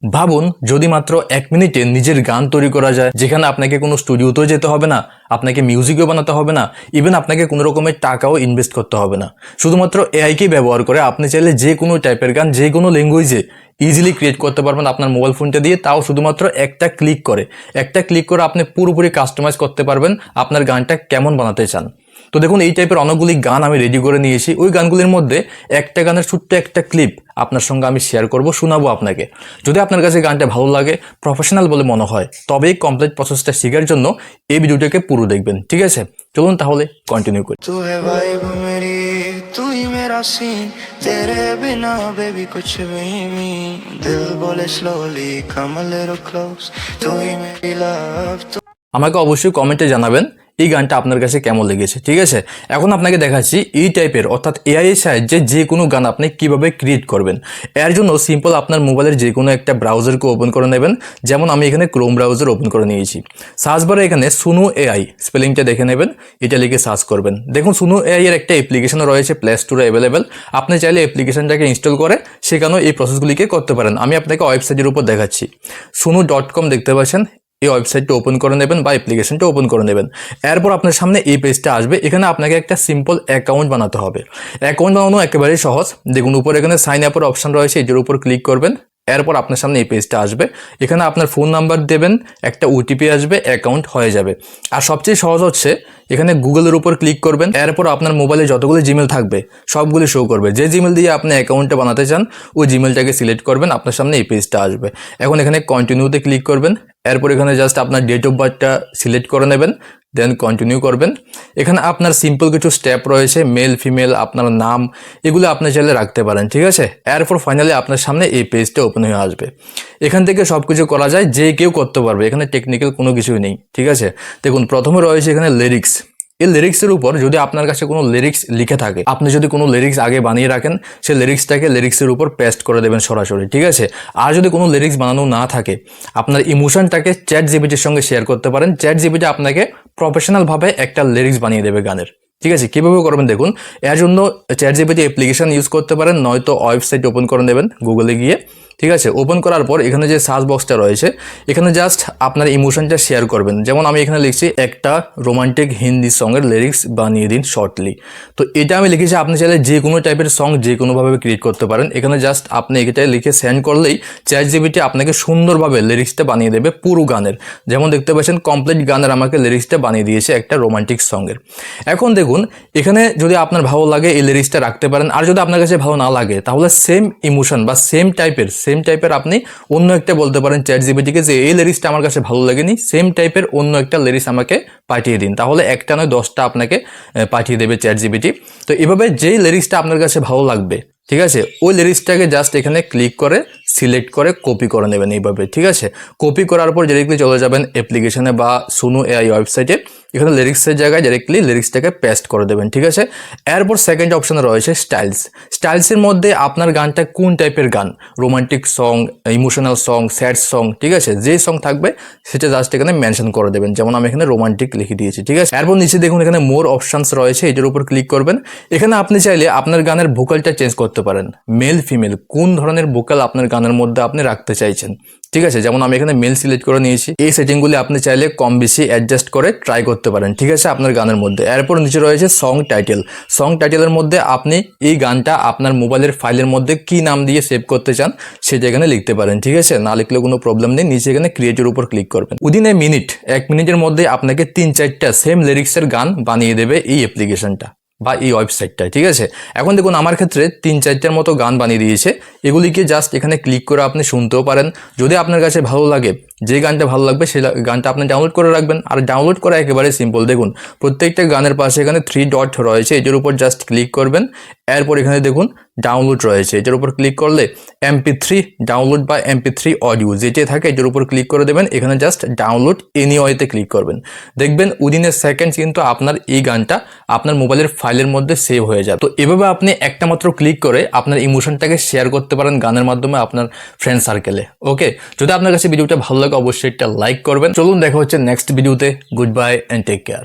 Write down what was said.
ভাবুন যদি মাত্র 1 মিনিটে নিজের গান তৈরি করা যায়, যেখানে আপনাকে কোনো স্টুডিওতেও যেতে হবে না, আপনাকে মিউজিকও বানাতে হবে না, ইভেন আপনাকে কোনো রকমের টাকাও ইনভেস্ট করতে হবে না। শুধুমাত্র এআইকে ব্যবহার করে আপনি চাইলে যে কোনো টাইপের গান যে কোনো ল্যাঙ্গুয়েজে ইজিলি ক্রিয়েট করতে পারবেন আপনার মোবাইল ফোনটা দিয়ে, তাও শুধুমাত্র একটা ক্লিক করে আপনি পুরোপুরি কাস্টমাইজ করতে পারবেন আপনার গানটা কেমন বানাতে চান। তো দেখুন এই টাইপের অনেকগুলি গান আমি রেডি করে নিয়েছি। ওই গানগুলির মধ্যে একটা গানের ছোট্ট একটা ক্লিপ আপনার সঙ্গে আমি শেয়ার করব, শোনাবো আপনাকে। যদি আপনার কাছে গানটা ভালো লাগে, প্রফেশনাল বলে মনে হয়, তবেই কমপ্লিট প্রসেসটা শেখার জন্য এই ভিডিওটাকে পুরো দেখবেন, ঠিক আছে? চলুন তাহলে কন্টিনিউ করি। तू है वाइब मेरी, तू ही मेरा सीन, तेरे बिना बेबी कुछ भी नहीं। दिल बोले slowly come a little close, तू ही मेरी लव। আমাকে অবশ্যই কমেন্টে জানাবেন এই গানটা আপনার কাছে কেমন লেগেছে, ঠিক আছে? এখন আপনাকে দেখাচ্ছি এই টাইপের অর্থাৎ এআই এর সাহায্যে যে কোনো গান আপনি কিভাবে ক্রিয়েট করবেন। এর জন্য সিম্পল আপনার মোবাইলের যে কোনো একটা ব্রাউজারকে ওপেন করে নেবেন। যেমন আমি এখানে ক্রোম ব্রাউজার ওপেন করে নিয়েছি। সার্চ বারে এখানে সুনো এআই স্পেলিংটা দেখে নেবেন, এটা লিখে সার্চ করবেন। দেখুন সুনো এআই এর একটা অ্যাপ্লিকেশন রয়েছে প্লে স্টোরে অ্যাভেলেবেল। আপনি চাইলে অ্যাপ্লিকেশনটাকে ইনস্টল করে সেখানেও এই প্রসেসগুলিকে করতে পারেন। আমি আপনাকে ওয়েবসাইটের উপর দেখাচ্ছি, suno.com দেখতে পাচ্ছেন। এই ওয়েবসাইটটা ওপেন করে নেবেন বা অ্যাপ্লিকেশনটা ওপেন করে নেবেন। এরপর আপনার সামনে এই পেজটা আসবে। এখানে আপনাকে একটা সিম্পল অ্যাকাউন্ট বানাতে হবে। অ্যাকাউন্ট বানানো একেবারেই সহজ। দেখুন উপরে এখানে সাইন আপের অপশন রয়েছে, এটার উপর ক্লিক করবেন। এরপর আপনার সামনে এই পেজটা আসবে। এখানে আপনার ফোন নাম্বার দেবেন, একটা ওটিপি আসবে, অ্যাকাউন্ট হয়ে যাবে। আর সবচেয়ে সহজ হচ্ছে এখানে গুগলের উপর ক্লিক করবেন। এরপর আপনার মোবাইলে যতগুলো জিমেল থাকবে সবগুলি শো করবে। যে জিমেল দিয়ে আপনি অ্যাকাউন্টটা বানাতে চান ওই জিমেলটাকে সিলেক্ট করবেন, আপনার সামনে এই পেজটা আসবে। এখন এখানে কন্টিনিউতে ক্লিক করবেন। এরপর এখানে জাস্ট আপনার ডেট অফ বার্থটা সিলেক্ট করে নেবেন, দেন কন্টিনিউ করবেন। এখানে আপনার সিম্পল কিছু স্টেপ রয়েছে, মেল ফিমেল, আপনার নাম, এগুলো আপনি চাইলে রাখতে পারেন, ঠিক আছে? এরপর ফাইনালি আপনার সামনে এই পেজটা ওপেন হয়ে আসবে। এখান থেকে সব কিছু করা যায়, যে কেউ করতে পারবে, এখানে টেকনিক্যাল কোনো কিছুই নেই, ঠিক আছে? দেখুন প্রথমে রয়েছে এখানে লিরিক্স। এই লিরিক্সের উপর যদি আপনার কাছে কোনো লিরিক্স লিখে থাকে, আপনি যদি কোনো লিরিক্স আগে বানিয়ে রাখেন, সেই লিরিক্সটাকে লিরিক্সের উপর পেস্ট করে দেবেন সরাসরি, ঠিক আছে? আর যদি কোনো লিরিক্স বানানো না থাকে, আপনার ইমোশনটাকে চ্যাট জিপিটির সঙ্গে শেয়ার করতে পারেন। চ্যাট জিপিটি আপনাকে প্রফেশনালভাবে একটা লিরিক্স বানিয়ে দেবে গানের, ঠিক আছে? কীভাবে করবেন দেখুন। এর জন্য চ্যাট জিপিটি অ্যাপ্লিকেশন ইউজ করতে পারেন, নয়তো ওয়েবসাইট ওপেন করে নেবেন গুগলে গিয়ে, ঠিক আছে? ওপেন করার পর এখানে যে সার্চ বক্সটা রয়েছে এখানে জাস্ট আপনার ইমোশনটা শেয়ার করবেন। যেমন আমি এখানে লিখছি একটা রোমান্টিক হিন্দি সঙ্গের লিরিক্স বানিয়ে দিন শর্টলি। তো এটা আমি লিখেছি। আপনি চাইলে যে কোনো টাইপের সং যে কোনোভাবে ক্রিয়েট করতে পারেন। এখানে জাস্ট আপনি এটাই লিখে সেন্ড করলেই চ্যাট জিপিটি আপনাকে সুন্দরভাবে লিরিক্সটা বানিয়ে দেবে পুরো গানের। যেমন দেখতে পাচ্ছেন কমপ্লিট গানের আমাকে লিরিক্সটা বানিয়ে দিয়েছে একটা রোমান্টিক সঙ্গের। এখন দেখুন এখানে যদি আপনার ভালো লাগে এই লিরিক্সটা রাখতে পারেন, আর যদি আপনার কাছে ভালো না লাগে তাহলে সেম ইমোশন বা সেম টাইপের আপনি অন্য একটা বলতে পারেন চ্যাট জিপিটিকে যে এই লিরিক্সটা আমার কাছে ভালো লাগেনি, সেম টাইপের অন্য একটা লিরিক্স আমাকে পাঠিয়ে দিন। তাহলে একটা নয় 10টা আপনাকে পাঠিয়ে দেবে চ্যাট জিপিটি। তো এভাবে যেই লিরিক্সটা আপনার কাছে ভালো লাগবে, ঠিক আছে, ওই লিরিক্সটাকে জাস্ট এখানে ক্লিক করে সিলেক্ট করে কপি করে নেবেন এইভাবে, ঠিক আছে? কপি করার পর ডিরেক্টলি চলে যাবেন অ্যাপ্লিকেশনে বা সুনো এআই ওয়েবসাইটে। এখানে লিরিক্সের জায়গায় ডিরেক্টলি লিরিক্সটাকে পেস্ট করে দেবেন, ঠিক আছে? এরপর সেকেন্ড অপশনে রয়েছে স্টাইলসের মধ্যে আপনার গানটা কোন টাইপের গান, romantic song, emotional song, sad song, ঠিক আছে? যেই সং থাকবে সেটা জাস্ট এখানে মেনশন করে দেবেন। যেমন আমি এখানে রোমান্টিক লিখে দিয়েছি, ঠিক আছে? এরপর নিচে দেখুন এখানে মোর অপশনস রয়েছে, এটার উপর ক্লিক করবেন। এখানে আপনি চাইলে আপনার গানের ভোকালটা চেঞ্জ করতে পারেন, মেল ফিমেল, কোন ধরনের ভোকাল আপনার গানের মধ্যে আপনি রাখতে চাইছেন, ঠিক আছে? যেমন আমি এখানে মেল সিলেক্ট করে নিয়েছি। এই সেটিংগুলি আপনি চাইলে কম বেশি অ্যাডজাস্ট করে ট্রাই করতে পারেন, ঠিক আছে, আপনার গানের মধ্যে। এরপর নিচে রয়েছে সং টাইটেলের মধ্যে আপনি এই গানটা আপনার মোবাইলের ফাইলের মধ্যে কি নাম দিয়ে সেভ করতে চান সেটা এখানে লিখতে পারেন, ঠিক আছে? না লিখলে কোনো প্রবলেম নেই। নিচে এখানে ক্রিয়েটের উপর ক্লিক করবেন। উইদিন এ মিনিট, 1 মিনিটের মধ্যে আপনাকে 3-4টা সেম লিরিক্সের গান বানিয়ে দেবে এই অ্যাপ্লিকেশনটা বা এই ওয়েবসাইটটা, ঠিক আছে? এখন দেখুন আমার ক্ষেত্রে 3-4টার মতো গান বানিয়ে দিয়েছে। এগুলিকে জাস্ট এখানে ক্লিক করে আপনি শুনতেও পারেন। যদি আপনার কাছে ভালো লাগে, যে গানটা ভালো লাগবে সেই গানটা আপনি ডাউনলোড করে রাখবেন। আর ডাউনলোড করা একেবারে সিম্পল। দেখুন প্রত্যেকটা গানের পাশে এখানে 3 ডট রয়েছে, এটার উপর জাস্ট ক্লিক করবেন। এরপর এখানে দেখুন ডাউনলোড রয়েছে, এটার উপর ক্লিক করলে MP3 ডাউনলোড বা MP3 অডিও যেটা থাকে এটার উপর ক্লিক করে দেবেন। এখানে জাস্ট ডাউনলোড এনিওয়েতে ক্লিক করবেন। দেখবেন উইদিন এ সেকেন্ড কিন্তু আপনার এই গানটা আপনার মোবাইলের ফাইলের মধ্যে সেভ হয়ে যাবে। তো এভাবে আপনি একটা মাত্র ক্লিক করে আপনার ইমোশনটাকে শেয়ার করতে পারেন গানের মাধ্যমে আপনার ফ্রেন্ড সার্কেলে। ওকে, যদি আপনার কাছে ভিডিওটা ভালো লাগে অবশ্যই একটা লাইক করবেন। চলুন দেখা হচ্ছে নেক্সট ভিডিওতে। Good bye and take care.